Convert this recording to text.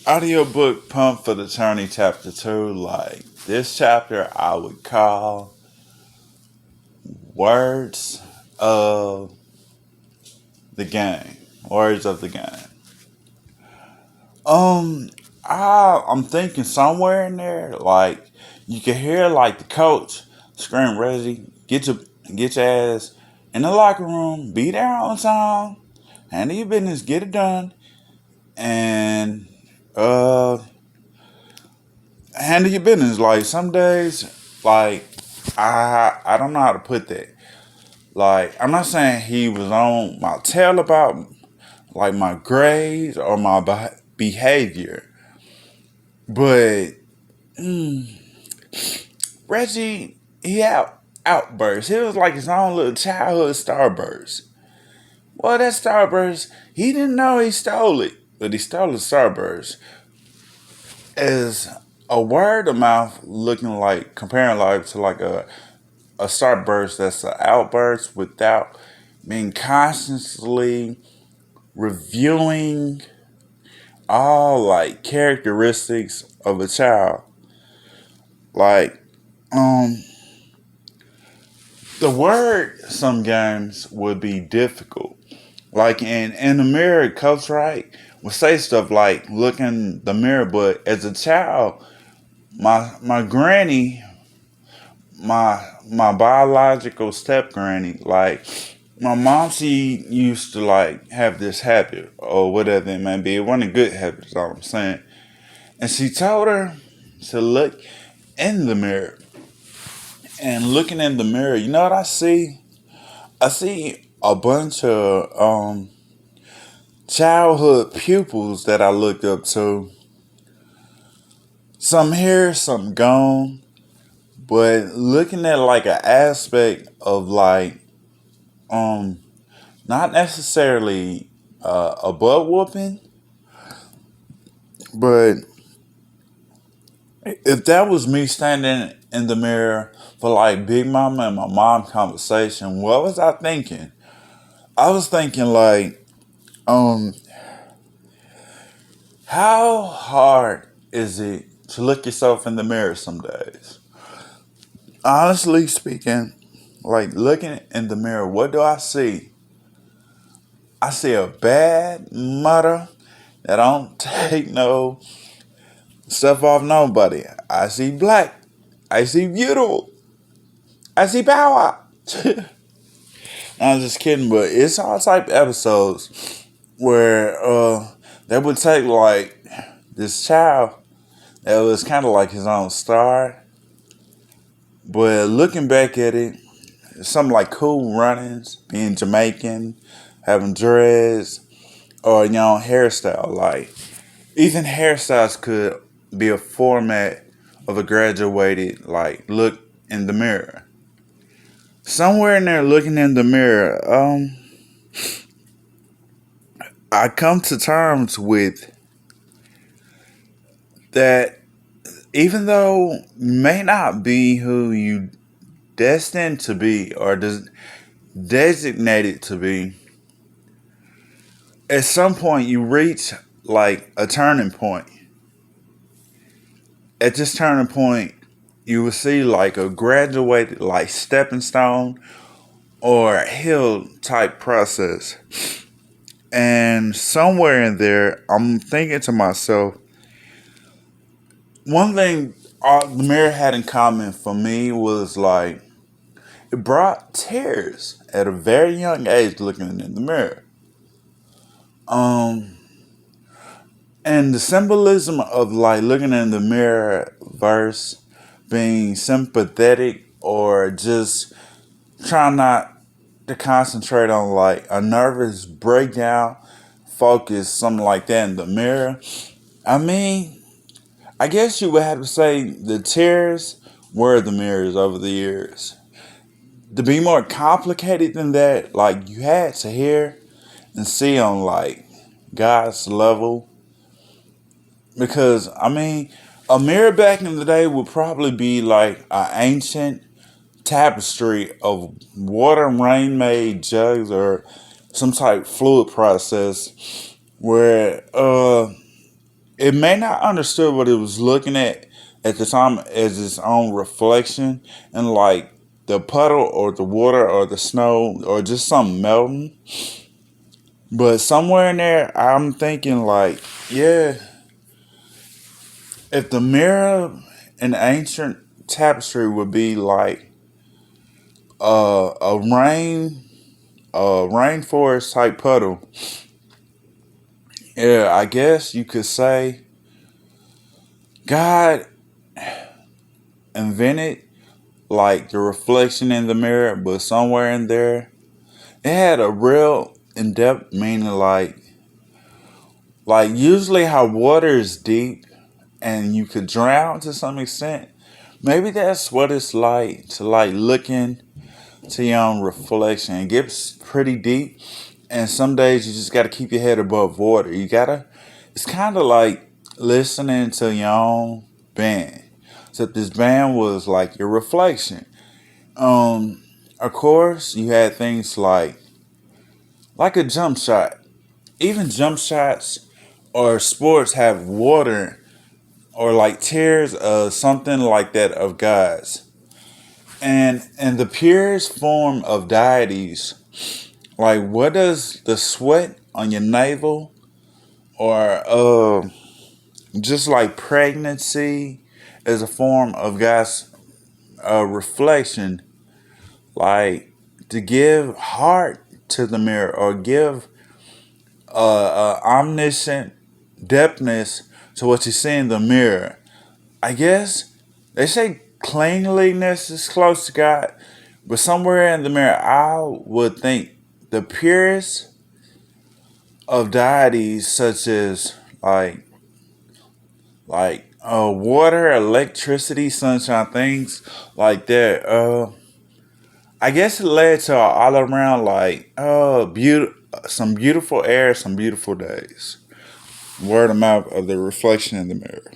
Audiobook pump for the tourney chapter 2. Like this chapter I would call Words of the Game. Words of the Game. Um I'm thinking somewhere in there, like you can hear like the coach scream, Reggie, get your ass in the locker room, be there on time, handle your business, get it done, and uh handle your business. Like some days, like I don't know how to put that. Like I'm not saying he was on my tail about like my grades or my behavior, but Reggie he outburst. He was like his own little childhood starburst. Well, that starburst he didn't know he stole it, but he stole the starburst as a word of mouth, looking like comparing like to like a starburst that's an outburst without being constantly reviewing all like characteristics of a child. Like, um, the word some games would be difficult. Like in the mirror, Coach Wright would say stuff like look in the mirror, but as a child, my granny, my biological step granny, like my mom, she used to like have this habit or whatever it may be. It wasn't a good habit, is all I'm saying. And she told her to look in the mirror. And looking in the mirror, you know what I see? I see a bunch of childhood pupils that I looked up to. Some here, some gone. But looking at like an aspect of like um not necessarily a butt whooping, but if that was me standing in the mirror for like Big Mama and my mom conversation, what was I thinking? I was thinking like, um, how hard is it to look yourself in the mirror some days? Honestly speaking, like looking in the mirror, what do I see? I see a bad mother that don't take no stuff off nobody. I see black. I see beautiful. I see power. I'm just kidding, but it's all type of episodes where they would take like this child that was kind of like his own star, but looking back at it, something like cool runnings, being Jamaican, having dreads, or hairstyle. Like even hairstyles could be a format of a graduated like look in the mirror. Somewhere in there, looking in the mirror, I come to terms with that even though you may not be who you destined to be or designated to be, at some point you reach like a turning point. At this turning point, you will see like a graduated like stepping stone or hill type process. And somewhere in there, I'm thinking to myself, one thing the mirror had in common for me was like it brought tears at a very young age looking in the mirror. Um, and the symbolism of like looking in the mirror verse being sympathetic or just trying not to concentrate on like a nervous breakdown, focus, something like that in the mirror. I mean, I guess you would have to say the tears were the mirrors over the years. To be more complicated than that, like you had to hear and see on like God's level. Because I mean, a mirror back in the day would probably be like an ancient tapestry of water and rain made jugs or some type fluid process where it may not understood what it was looking at the time as its own reflection, and like the puddle or the water or the snow or just something melting. But somewhere in there, I'm thinking like, yeah, if the mirror in ancient tapestry would be like a rainforest type puddle, yeah, I guess you could say God invented like the reflection in the mirror, but somewhere in there, it had a real in depth meaning. Like usually how water is deep and you could drown to some extent. Maybe that's what it's like to like looking to your own reflection. It gets pretty deep, and some days you just got to keep your head above water. You gotta. It's kind of like listening to your own band. Except this band was like your reflection. Um, of course, you had things like a jump shot. Even jump shots or sports have water or like tears of something like that of gods. And the purest form of deities, like what does the sweat on your navel or just like pregnancy is a form of God's reflection, like to give heart to the mirror or give omniscient depthness to what you see in the mirror. I guess they say cleanliness is close to God, but somewhere in the mirror, I would think the purest of deities, such as water, electricity, sunshine, things like that. I guess it led to all around some beautiful air, some beautiful days. Word of mouth of the reflection in the mirror.